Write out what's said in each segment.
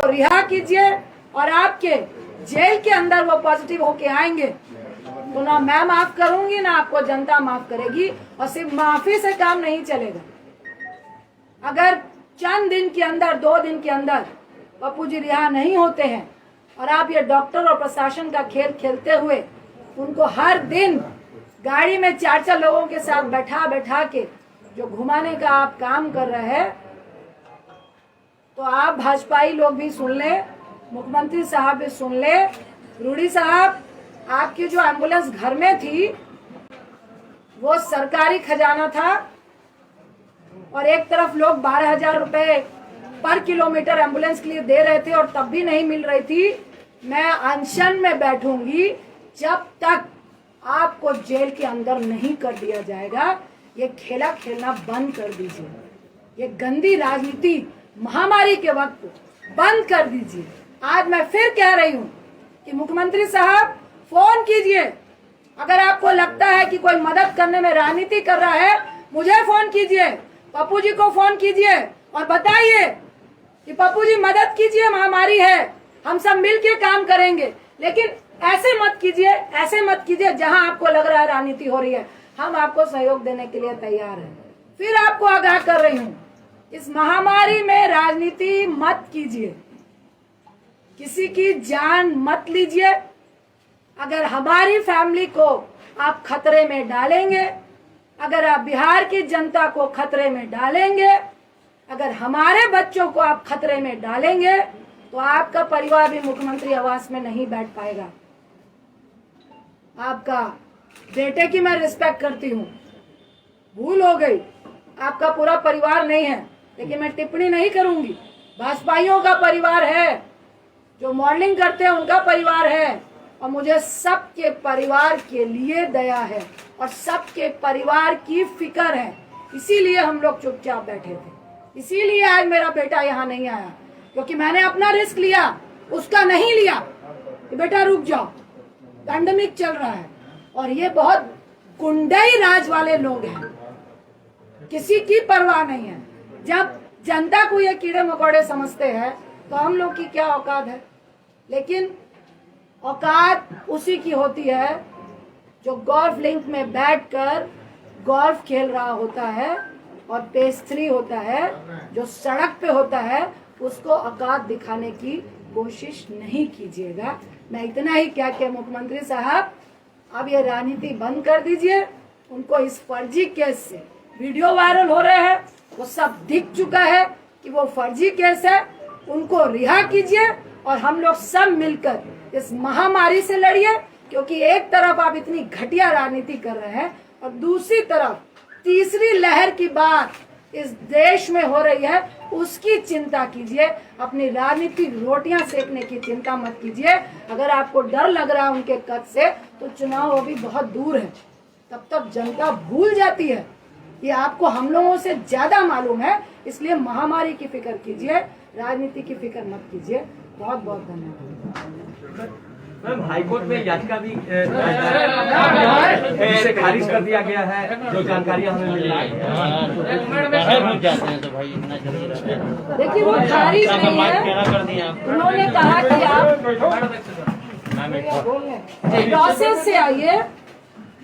रिहा कीजिए और आपके जेल के अंदर वो पॉजिटिव होके आएंगे तो ना मैं माफ करूंगी ना आपको जनता माफ करेगी। और सिर्फ माफी से काम नहीं चलेगा। अगर चंद दिन के अंदर 2 दिन के अंदर पप्पू जी रिहा नहीं होते हैं और आप ये डॉक्टर और प्रशासन का खेल खेलते हुए उनको हर दिन गाड़ी में 4-4 लोगों के साथ बैठा के जो घुमाने का आप काम कर रहे हैं, तो आप भाजपाई लोग भी सुन ले, मुख्यमंत्री साहब भी सुन ले। रूडी साहब, आपकी जो एम्बुलेंस घर में थी वो सरकारी खजाना था और एक तरफ लोग 12,000 रुपए पर किलोमीटर एम्बुलेंस के लिए दे रहे थे और तब भी नहीं मिल रही थी। मैं अनशन में बैठूंगी जब तक आपको जेल के अंदर नहीं कर दिया जाएगा। ये खेला खेलना बंद कर दीजिए, ये गंदी राजनीति महामारी के वक्त बंद कर दीजिए। आज मैं फिर कह रही हूँ कि मुख्यमंत्री साहब फोन कीजिए। अगर आपको लगता है कि कोई मदद करने में राजनीति कर रहा है, मुझे फोन कीजिए, पप्पू जी को फोन कीजिए और बताइए कि पप्पू जी मदद कीजिए, महामारी है, हम सब मिलके काम करेंगे। लेकिन ऐसे मत कीजिए जहां आपको लग रहा है राजनीति हो रही है। हम आपको सहयोग देने के लिए तैयार हैं। फिर आपको आगाह कर रही हूँ, इस महामारी में राजनीति मत कीजिए, किसी की जान मत लीजिए। अगर हमारी फैमिली को आप खतरे में डालेंगे, अगर आप बिहार की जनता को खतरे में डालेंगे, अगर हमारे बच्चों को आप खतरे में डालेंगे, तो आपका परिवार भी मुख्यमंत्री आवास में नहीं बैठ पाएगा। आपका बेटे की मैं रिस्पेक्ट करती हूँ, भूल हो गई, आपका पूरा परिवार नहीं है, लेकिन मैं टिप्पणी नहीं करूंगी। भाजपाइयों का परिवार है, जो मॉडलिंग करते हैं उनका परिवार है, और मुझे सबके परिवार के लिए दया है और सबके परिवार की फिक्र है। इसीलिए हम लोग चुपचाप बैठे थे, इसीलिए आज मेरा बेटा यहाँ नहीं आया, क्योंकि मैंने अपना रिस्क लिया, उसका नहीं लिया कि बेटा रुक जाओ, पैंडेमिक चल रहा है। और ये बहुत गुंडई राज वाले लोग हैं, किसी की परवाह नहीं है। जब जनता को ये कीड़े मकोड़े समझते हैं तो हम लोग की क्या औकात है। लेकिन औकात उसी की होती है जो गोल्फ लिंक में बैठकर गोल्फ खेल रहा होता है और पेस्ट्री होता है, जो सड़क पे होता है, उसको औकात दिखाने की कोशिश नहीं कीजिएगा। मैं इतना ही क्या कि मुख्यमंत्री साहब, अब ये राजनीति बंद कर दीजिए। उनको इस फर्जी केस से वीडियो वायरल हो रहे हैं, वो सब दिख चुका है कि वो फर्जी केस है, उनको रिहा कीजिए और हम लोग सब मिलकर इस महामारी से लड़िए। क्योंकि एक तरफ आप इतनी घटिया राजनीति कर रहे हैं और दूसरी तरफ तीसरी लहर की बात इस देश में हो रही है, उसकी चिंता कीजिए। अपनी राजनीतिक रोटियां सेकने की चिंता मत कीजिए। अगर आपको डर लग रहा है उनके कद से, तो चुनाव अभी बहुत दूर है, तब तक जनता भूल जाती है। ये आपको हम लोगों से ज्यादा मालूम है, इसलिए महामारी की फिक्र कीजिए, राजनीति की फिक्र मत कीजिए। बहुत बहुत धन्यवाद। मैम, हाईकोर्ट में याचिका भी इसे खारिज कर दिया गया है, जो जानकारियां हमें मिली है। देखिए, वो खारिज नहीं है, उन्होंने कहा कि आप प्रोसेस से आइए।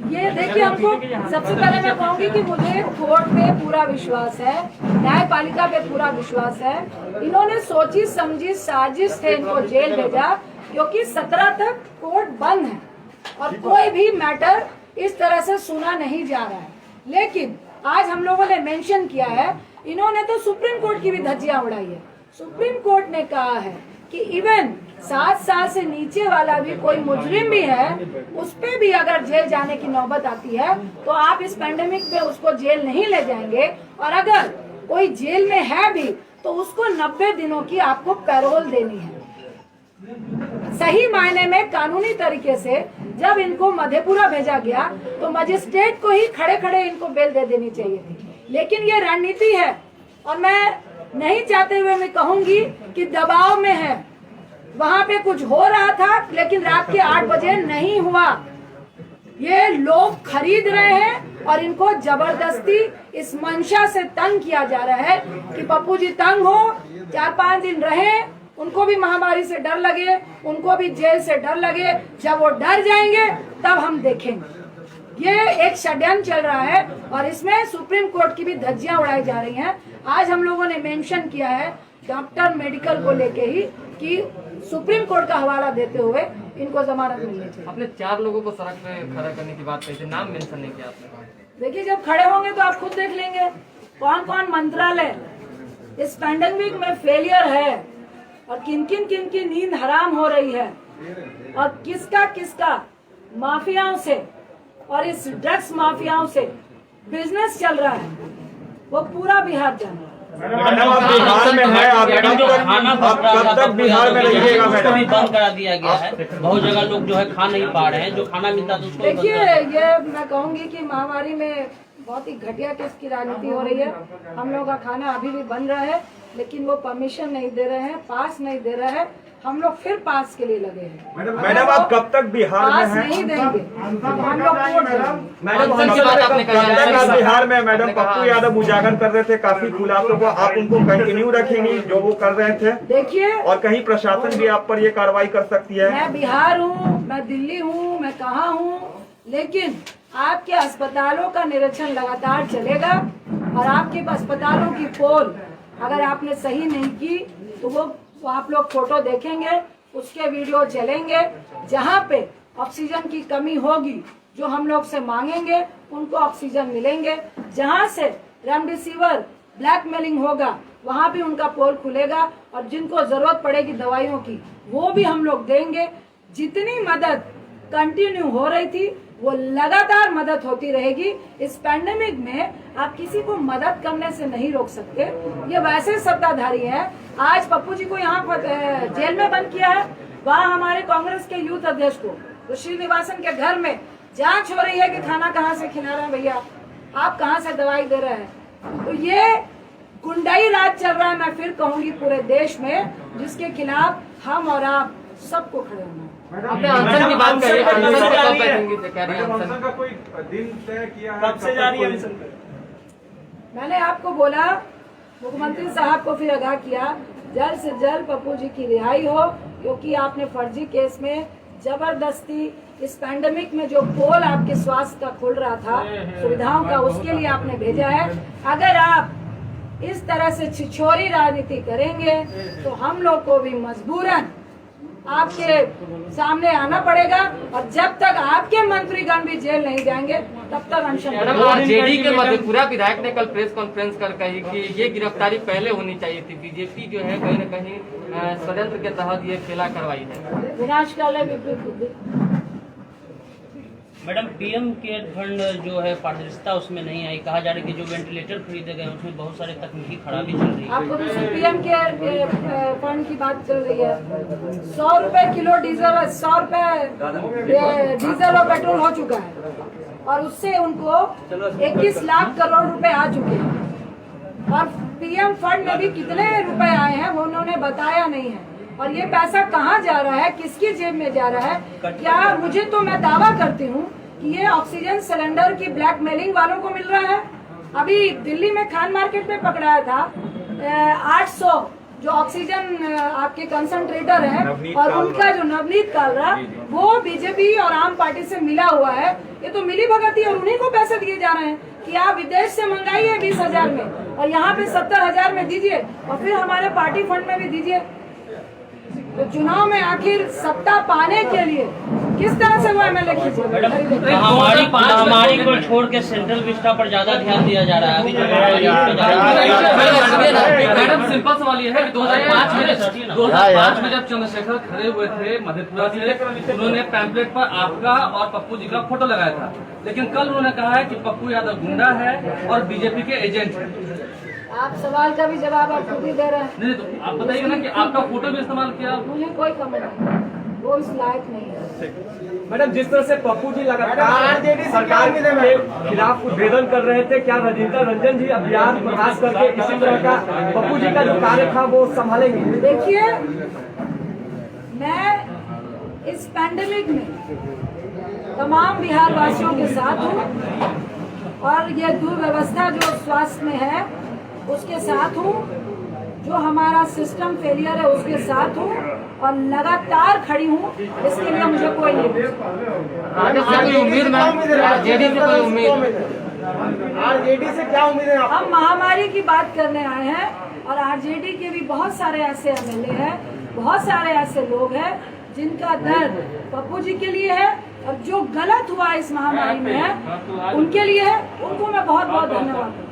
ये देखिए, हमको सबसे पहले मैं कहूंगी कि मुझे कोर्ट पे पूरा विश्वास है, न्यायपालिका पे पूरा विश्वास है। इन्होंने सोची समझी साजिश से इनको जेल भेजा, क्योंकि 17 तक कोर्ट बंद है और कोई भी मैटर इस तरह से सुना नहीं जा रहा है। लेकिन आज हम लोगों ने मेंशन किया है, इन्होंने तो सुप्रीम कोर्ट की भी धज्जियां उड़ाई है। सुप्रीम कोर्ट ने कहा है कि इवन 7 साल से नीचे वाला भी कोई मुजरिम भी है, उस पे भी अगर जेल जाने की नौबत आती है तो आप इस पैंडेमिक में उसको जेल नहीं ले जाएंगे। और अगर कोई जेल में है भी तो उसको 90 दिनों की आपको पैरोल देनी है। सही मायने में कानूनी तरीके से जब इनको मधेपुरा भेजा गया तो मजिस्ट्रेट को ही खड़े खड़े इनको बेल दे देनी चाहिए थी। लेकिन ये रणनीति है, और मैं नहीं चाहते हुए मैं कहूंगी कि दबाव में है। वहां पे कुछ हो रहा था, लेकिन रात के 8 बजे नहीं हुआ। ये लोग खरीद रहे हैं और इनको जबरदस्ती इस मंशा से तंग किया जा रहा है कि पप्पू जी तंग हो, 4-5 दिन रहे, उनको भी महामारी से डर लगे, उनको भी जेल से डर लगे। जब वो डर जाएंगे तब हम देखेंगे। ये एक षड्यंत्र चल रहा है और इसमें सुप्रीम कोर्ट की भी धज्जियां उड़ाई जा रही हैं। आज हम लोगों ने मेंशन किया है डॉक्टर मेडिकल को लेके ही कि सुप्रीम कोर्ट का हवाला देते हुए इनको जमानत मिलनी चाहिए। आपने 4 लोगों को सड़क पे खड़ा करने की बात कही थी, नाम मेंशन नहीं किया आपने। देखिए, जब खड़े होंगे तो आप खुद देख लेंगे कौन कौन मंत्रालय इस पैंडेमिक में फेलियर है और किन की नींद हराम हो रही है और किसका माफियाओं से और इस ड्रग्स माफियाओं से बिजनेस चल रहा है, वो पूरा बिहार जान रहा है। मैडम, आप बिहार में है, आप कब तक बिहार में रहिएगा मैडम? भी बंद करा दिया गया है। बहुत जगह लोग जो है खा नहीं पा रहे हैं, जो खाना मिलता है उसको देखिए, ये मैं कहूंगी कि महामारी में बहुत ही घटिया किस्म की राजनीति हो रही है। हम लोग का खाना अभी भी बन रहा है, लेकिन वो परमिशन नहीं दे रहे हैं, पास नहीं दे रहे हैं। हम लोग फिर पास के लिए लगे हैं। मैडम, आप कब तक बिहार में पास हैं? नहीं देंगे तब हम लोग वोट देंगे। मैडम, कब तक आपने कहा कब तक आप बिहार में? मैडम, पप्पू यादव उजागर कर रहे थे काफी खुलासों को, आप उनको कंटिन्यू रखेंगी जो वो कर रहे थे? देखिए, और कहीं प्रशासन भी आप पर ये कार्रवाई कर सकती है? मैं बिहार हूँ, मैं दिल्ली हूँ, मैं कहाँ हूँ, लेकिन आपके अस्पतालों का निरीक्षण लगातार चलेगा और आपके अस्पतालों की पोल अगर आपने सही नहीं की तो वो आप लोग फोटो देखेंगे, उसके वीडियो चलेंगे। जहाँ पे ऑक्सीजन की कमी होगी, जो हम लोग से मांगेंगे उनको ऑक्सीजन मिलेंगे। जहाँ से रेमडेसिविर ब्लैकमेलिंग होगा वहाँ भी उनका पोल खुलेगा और जिनको जरूरत पड़ेगी दवाइयों की वो भी हम लोग देंगे। जितनी मदद कंटिन्यू हो रही थी वो लगातार मदद होती रहेगी। इस पैंडेमिक में आप किसी को मदद करने से नहीं रोक सकते। ये वैसे सत्ताधारी हैं। आज पप्पू जी को यहाँ पर जेल में बंद किया है, वहाँ हमारे कांग्रेस के यूथ अध्यक्ष को तो श्रीनिवासन के घर में जांच हो रही है कि खाना कहाँ से खिला रहे हैं भैया, आप कहाँ से दवाई दे रहे हैं। तो ये गुंडाई राज चल रहा है, मैं फिर कहूंगी पूरे देश में, जिसके खिलाफ हम और आप सबको खड़े होना है। आपने अनशन की बात करी, अनशन पे कब बैठेंगे? कह रही हैं अनशन का कोई दिन तय किया है? कब से जारी है? मैंने आपको बोला, मुख्यमंत्री साहब को फिर आगाह किया, जल्द से जल्द पप्पू जी की रिहाई हो, क्योंकि आपने फर्जी केस में जबरदस्ती इस पैंडेमिक में जो पोल आपके स्वास्थ्य का खुल रहा था सुविधाओं का, उसके लिए आपने भेजा है। अगर आप इस तरह से छिछोरी राजनीति करेंगे तो हम लोग को भी मजबूरन आपके सामने आना पड़ेगा और जब तक आपके मंत्रीगण भी जेल नहीं जाएंगे तब तक अनशन। मैडम, आरजेडी के मधेपुरा विधायक ने कल प्रेस कॉन्फ्रेंस कर कही कि ये गिरफ्तारी पहले होनी चाहिए थी, बीजेपी जो है कहीं न कहीं षड्यंत्र के तहत ये खेला करवाई है। विनाशकाले विपरीत बुद्धि। मैडम, पीएम केयर फंड जो है पारदर्शिता उसमें नहीं आई। कहा जा रहा है कि जो वेंटिलेटर खरीदे गए उसमें बहुत सारे तकनीकी खराबी चल रही है। आपको दूसरी पीएम केयर फंड की बात चल रही है। 100 रुपए किलो डीजल, 100 रुपए डीजल और पेट्रोल हो चुका है और उससे उनको 21 लाख करोड़ रुपए आ चुके हैं और पीएम फंड में भी कितने रुपए आए हैं वो उन्होंने बताया नहीं है। और ये पैसा कहाँ जा रहा है, किसकी जेब में जा रहा है? क्या मुझे तो मैं दावा करती हूँ कि ये ऑक्सीजन सिलेंडर की ब्लैकमेलिंग वालों को मिल रहा है। अभी दिल्ली में खान मार्केट में पकड़ाया था 800 जो ऑक्सीजन आपके कंसंट्रेटर है और उनका जो नवनीत कालरा वो बीजेपी और आम पार्टी से मिला हुआ है। ये तो मिली भगती और उन्हीं को पैसे दिए जा रहे हैं कि आप विदेश से मंगाइए 20,000 में और यहाँ पे 70,000 में दीजिए और फिर हमारे पार्टी फंड में भी दीजिए। तो चुनाव में आखिर सत्ता पाने के लिए किस तरह से वो एमएलए खींचे? महामारी को छोड़ के सेंट्रल विस्टा पर ज्यादा ध्यान दिया जा रहा है। अभी जो मैडम, सिंपल सवाल ये है कि 2005 में जब चंद्रशेखर खड़े हुए थे मधेपुरा से, उन्होंने पैम्पलेट पर आपका और पप्पू जी का फोटो लगाया था, लेकिन कल उन्होंने कहा है कि पप्पू यादव गुंडा है और बीजेपी के एजेंट है। आप सवाल का भी जवाब आप खुद ही दे रहे हैं। नहीं तो आप बताइए ना कि आपका फोटो भी इस्तेमाल किया। मुझे कोई कमेंट नहीं, वो इस लायक नहीं है। मैडम, जिस तरह से पप्पू जी लगातार सरकार के खिलाफ उद्भेदन कर रहे थे, क्या रजिंदर रंजन जी अभियान प्रयास करके इसी तरह का पप्पू जी का जो कार्य था वो संभालेंगे? देखिए, मैं इस पैंडेमिक में तमाम बिहार वासियों के साथ हूँ और ये दुर्व्यवस्था जो स्वास्थ्य में है उसके साथ हूँ जो हमारा सिस्टम फेलियर है उसके साथ हूँ और लगातार खड़ी हूँ। इसके लिए मुझे कोई नहीं आरजेडी से क्या उम्मीद है? हम महामारी की बात करने आए हैं और आरजेडी के भी बहुत सारे ऐसे एमएलए हैं, बहुत सारे ऐसे लोग हैं जिनका दर्द पप्पू जी के लिए है और जो गलत हुआ इस महामारी में है उनके लिए है। उनको मैं बहुत बहुत धन्यवाद दूँ।